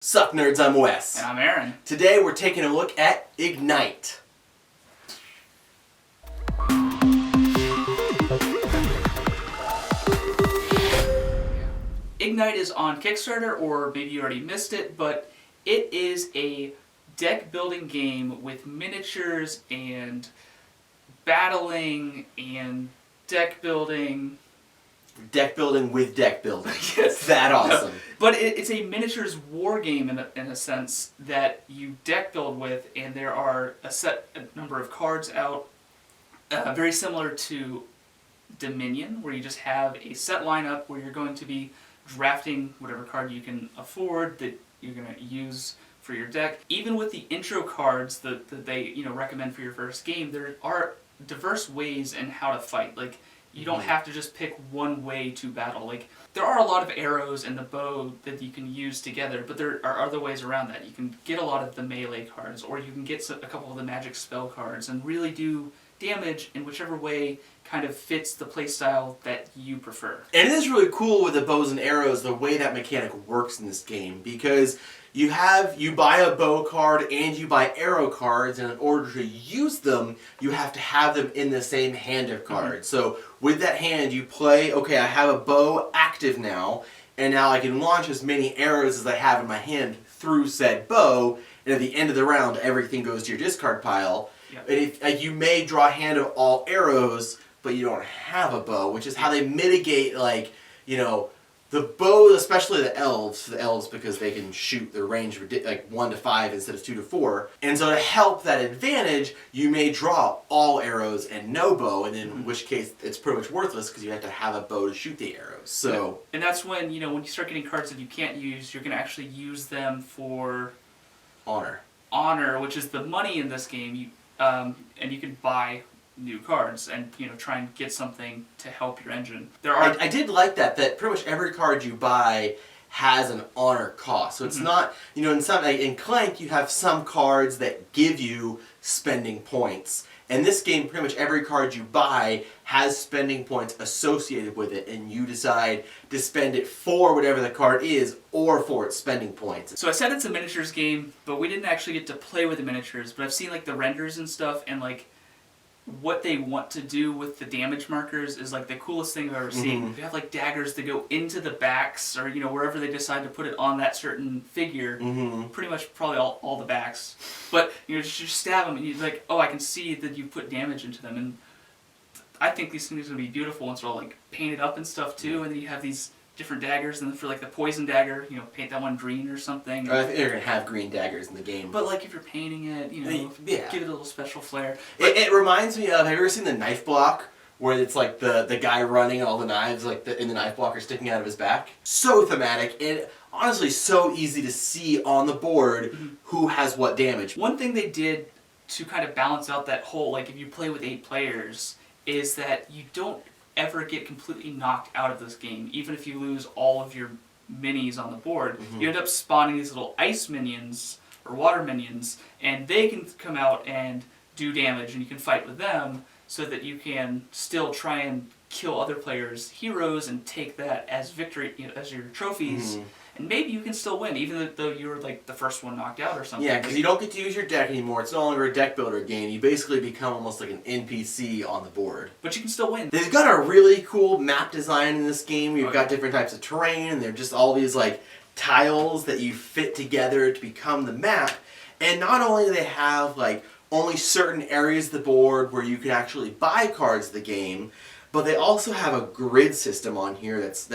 Sup nerds, I'm Wes. And I'm Aaron. Today we're taking a look at Ignite. Ignite is on Kickstarter, or maybe you already missed it, but it is a deck building game with miniatures and battling and deck building. Deck building with deck building. Yes. It's that awesome. But it's a miniatures war game in a sense that you deck build with, and there are a number of cards out, very similar to Dominion, where you just have a set lineup where you're going to be drafting whatever card you can afford that you're going to use for your deck. Even with the intro cards that they recommend for your first game, there are diverse ways in how to fight. Like, you don't have to just pick one way to battle. Like, there are a lot of arrows and the bow that you can use together, but there are other ways around that. You can get a lot of the melee cards, or you can get a couple of the magic spell cards and really do damage in whichever way kind of fits the playstyle that you prefer. And it is really cool with the bows and arrows, the way that mechanic works in this game, because you buy a bow card and you buy arrow cards, and in order to use them, you have to have them in the same hand of cards. So with that hand, you play, okay, I have a bow active now, and now I can launch as many arrows as I have in my hand through said bow, and at the end of the round, everything goes to your discard pile. Yep. And if, you may draw a hand of all arrows, but you don't have a bow, which is how they mitigate, the bow, especially the elves, because they can shoot their range 1 to 5 instead of 2 to 4. And so to help that advantage, you may draw all arrows and no bow, and in which case it's pretty much worthless because you have to have a bow to shoot the arrows. So, and that's when, when you start getting cards that you can't use, you're going to actually use them for honor, which is the money in this game. And you can buy new cards and try and get something to help your engine. I did like that pretty much every card you buy has an honor cost. So it's not, in Clank you have some cards that give you spending points. In this game, pretty much every card you buy has spending points associated with it, and you decide to spend it for whatever the card is or for its spending points. So I said it's a miniatures game, but we didn't actually get to play with the miniatures, but I've seen the renders and stuff, and what they want to do with the damage markers is the coolest thing I've ever seen. They have daggers that go into the backs, or wherever they decide to put it on that certain figure. Pretty much probably all the backs. But just stab them and you're like, oh, I can see that you put damage into them. And I think these things are gonna be beautiful once they're all painted up and stuff too. And then you have these different daggers, and then for the poison dagger, paint that one green or something. I think they're gonna have green daggers in the game. But if you're painting it, give it a little special flair. It reminds me of, have you ever seen the knife block? Where it's the guy running and all the knives in the knife block are sticking out of his back? So thematic, and honestly so easy to see on the board who has what damage. One thing they did to kind of balance out that whole, if you play with 8 players, is that you don't ever get completely knocked out of this game. Even if you lose all of your minis on the board, you end up spawning these little ice minions or water minions, and they can come out and do damage, and you can fight with them so that you can still try and kill other players' heroes and take that as victory, as your trophies. And maybe you can still win, even though you were the first one knocked out or something. Yeah, because you don't get to use your deck anymore. It's no longer a deck builder game. You basically become almost like an NPC on the board. But you can still win. They've got a really cool map design in this game. You've got different types of terrain, and they're just all these tiles that you fit together to become the map. And not only do they have only certain areas of the board where you can actually buy cards of the game, but they also have a grid system on here that's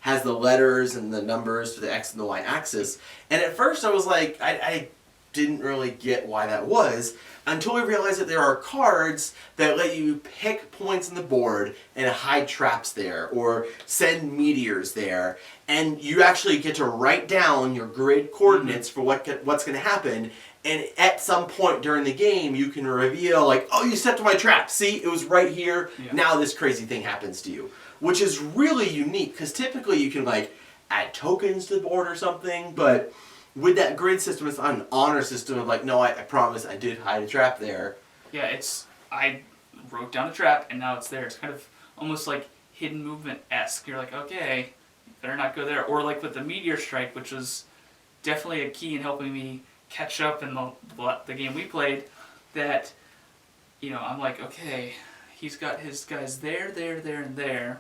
has the letters and the numbers for the X and the Y axis. And at first I was I didn't really get why that was, until I realized that there are cards that let you pick points on the board and hide traps there, or send meteors there, and you actually get to write down your grid coordinates for what's going to happen. And at some point during the game, you can reveal, oh, you stepped on my trap. See, it was right here. Yeah. Now this crazy thing happens to you. Which is really unique, because typically you can, add tokens to the board or something. But with that grid system, it's not an honor system of, no, I promise I did hide a trap there. Yeah, I wrote down a trap, and now it's there. It's kind of almost hidden movement-esque. You're okay, you better not go there. Or with the meteor strike, which was definitely a key in helping me catch up in the game we played. That, I'm like, okay, he's got his guys there, and there.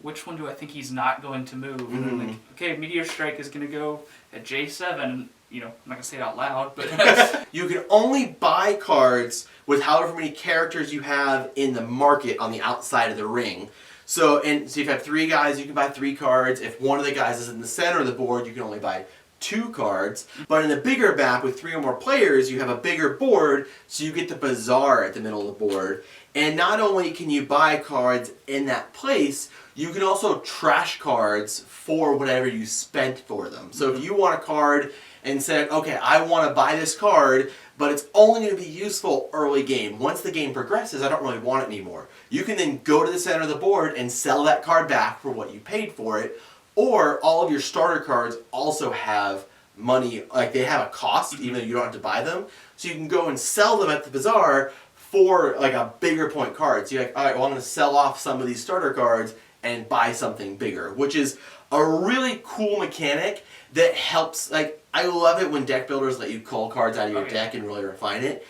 Which one do I think he's not going to move? And then like, okay, Meteor Strike is going to go at J7. I'm not going to say it out loud, but... You can only buy cards with however many characters you have in the market on the outside of the ring. So if you have 3 guys, you can buy 3 cards. If one of the guys is in the center of the board, you can only buy 2 cards. But in a bigger map with 3 or more players, you have a bigger board, so you get the bazaar at the middle of the board. And not only can you buy cards in that place, you can also trash cards for whatever you spent for them. So if you want a card and said, okay, I want to buy this card, but it's only going to be useful early game. Once the game progresses, I don't really want it anymore. You can then go to the center of the board and sell that card back for what you paid for it. Or all of your starter cards also have money, like they have a cost, even though you don't have to buy them. So you can go and sell them at the bazaar for like a bigger point card. So you're like, all right, well, I'm going to sell off some of these starter cards and buy something bigger, which is a really cool mechanic that helps. Like, I love it when deck builders let you cull cards out of your deck and really refine it.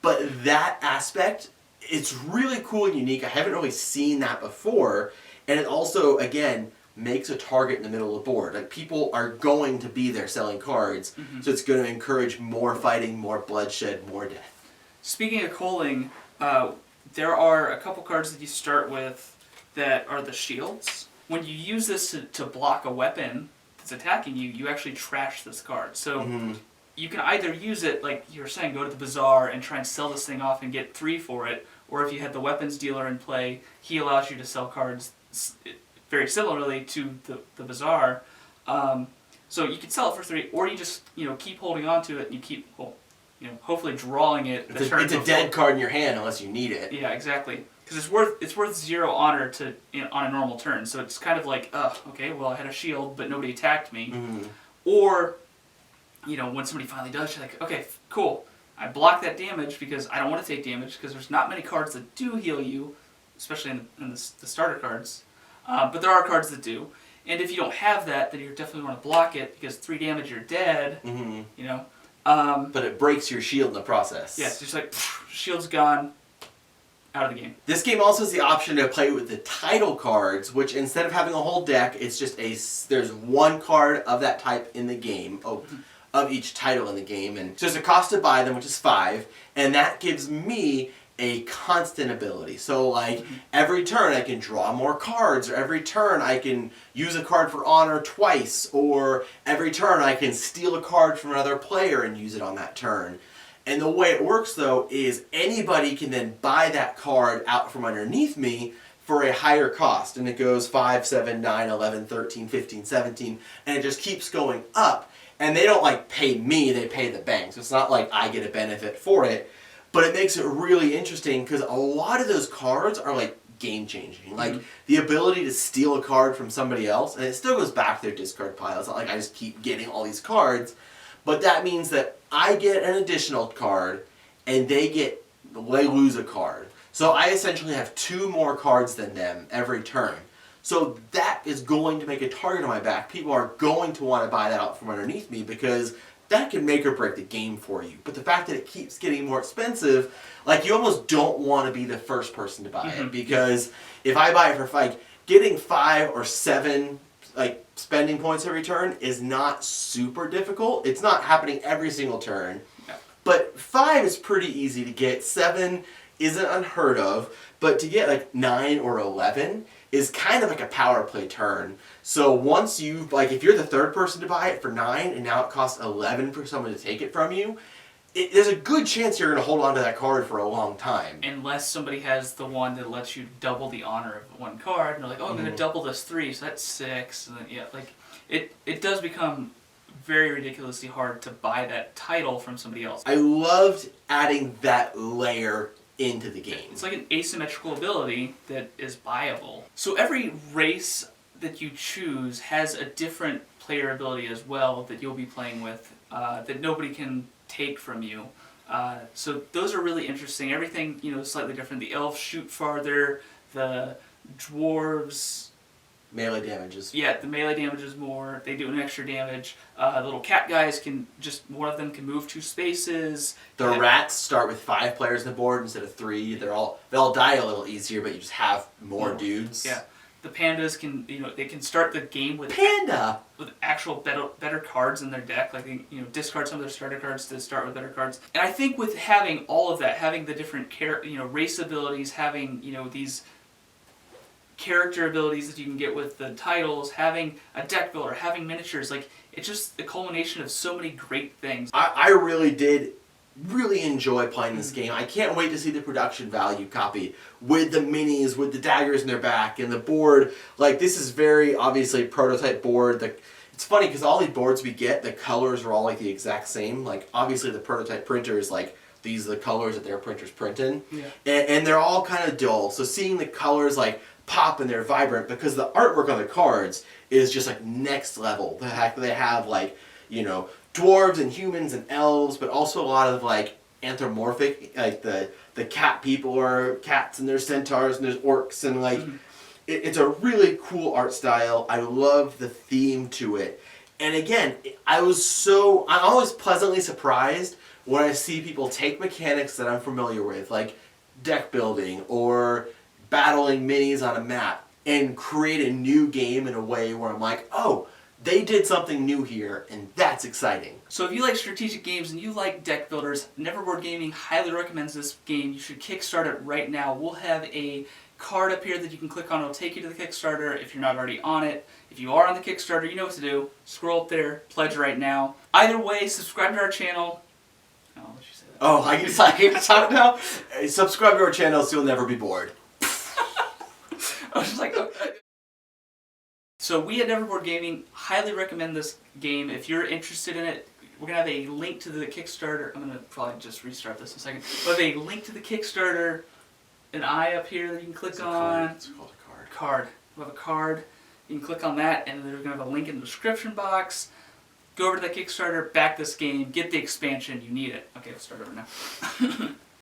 But that aspect, it's really cool and unique. I haven't really seen that before. And it also, again, makes a target in the middle of the board. Like, people are going to be there selling cards, so it's going to encourage more fighting, more bloodshed, more death. Speaking of culling, there are a couple cards that you start with that are the shields. When you use this to block a weapon that's attacking you, you actually trash this card. So you can either use it, like you were saying, go to the bazaar and try and sell this thing off and get 3 for it, or if you had the weapons dealer in play, he allows you to sell cards very similarly to the bazaar. So you can sell it for 3, or you just keep holding on to it and you keep hopefully drawing it. It's a dead card in your hand unless you need it. Yeah, exactly. Because it's worth 0 honor on a normal turn. So it's kind of like, okay, well I had a shield but nobody attacked me. Or when somebody finally does, you're like, okay, cool. I block that damage because I don't want to take damage because there's not many cards that do heal you, especially in the starter cards. But there are cards that do. And if you don't have that, then you definitely want to block it because 3 damage, you're dead. But it breaks your shield in the process. Yeah, it's just like, shield's gone, out of the game. This game also has the option to play with the title cards, which instead of having a whole deck, it's just there's 1 card of that type in the game, of each title in the game. And so there's a cost to buy them, which is 5, and that gives me a constant ability. So like every turn I can draw more cards, or every turn I can use a card for honor twice, or every turn I can steal a card from another player and use it on that turn. And the way it works though is anybody can then buy that card out from underneath me for a higher cost, and it goes 5, 7, 9, 11, 13, 15, 17, and it just keeps going up. And they don't like pay me, they pay the bank. So it's not like I get a benefit for it. But it makes it really interesting because a lot of those cards are like game changing. Like the ability to steal a card from somebody else, and it still goes back to their discard pile. It's not like I just keep getting all these cards. But that means that I get an additional card and they lose a card. So I essentially have 2 more cards than them every turn. So that is going to make a target on my back. People are going to want to buy that out from underneath me because that can make or break the game for you. But the fact that it keeps getting more expensive, like you almost don't want to be the first person to buy it. Because if I buy it for getting 5 or 7 spending points every turn is not super difficult. It's not happening every single turn. No. But 5 is pretty easy to get. 7 isn't unheard of. But to get 9 or 11 is kind of like a power play turn. So once if you're the 3rd person to buy it for 9 and now it costs 11 for someone to take it from you, there's a good chance you're going to hold on to that card for a long time. Unless somebody has the one that lets you double the honor of 1 card, and they're like, oh, I'm going to double this 3, so that's 6. And then, it does become very ridiculously hard to buy that title from somebody else. I loved adding that layer into the game. It's like an asymmetrical ability that is buyable. So every race that you choose has a different player ability as well that you'll be playing with that nobody can take from you. So those are really interesting. Everything, slightly different. The elves shoot farther, the dwarves Melee damages. Yeah, the melee damage is more. They do an extra damage. The little cat guys one of them can move 2 spaces. The rats start with 5 players on the board instead of 3. They'll die a little easier, but you just have more dudes. Yeah. The pandas can, they can start the game with actual better cards in their deck. Like they, discard some of their starter cards to start with better cards. And I think with having all of that, having the different race abilities, having these character abilities that you can get with the titles, having a deck builder, having miniatures, like it's just the culmination of so many great things. I really did enjoy playing this game. I can't wait to see the production value copy with the minis, with the daggers in their back, and the board. Like, this is very obviously a prototype board. It's funny because all these boards we get, the colors are all like the exact same. Like, obviously the prototype printer is like, these are the colors that their printer's printing. Yeah. And they're all kind of dull. So seeing the colors like pop and they're vibrant, because the artwork on the cards is just like next level. The fact that they have like, dwarves and humans and elves, but also a lot of like anthropomorphic, like the cat people are cats and there's centaurs and there's orcs and like it's a really cool art style. I love the theme to it. And again, I'm always pleasantly surprised when I see people take mechanics that I'm familiar with, like deck building or battling minis on a map, and create a new game in a way where I'm like, oh, they did something new here, and that's exciting. So if you like strategic games and you like deck builders, Neverboard Gaming highly recommends this game. You should Kickstart it right now. We'll have a card up here that you can click on. It'll take you to the Kickstarter if you're not already on it. If you are on the Kickstarter, you know what to do. Scroll up there, pledge right now. Either way, subscribe to our channel. Oh, I'll let you say that. Oh, I get to talk now? Subscribe to our channel so you'll never be bored. I was just like, okay. So we at Neverboard Gaming highly recommend this game. If you're interested in it, we're going to have a link to the Kickstarter. I'm going to probably just restart this in a second. We'll have a link to the Kickstarter, an eye up here that you can click on. It's called a card. Card. We'll have a card. You can click on that, and there's going to have a link in the description box. Go over to the Kickstarter, back this game, get the expansion. You need it. Okay, let's start over now.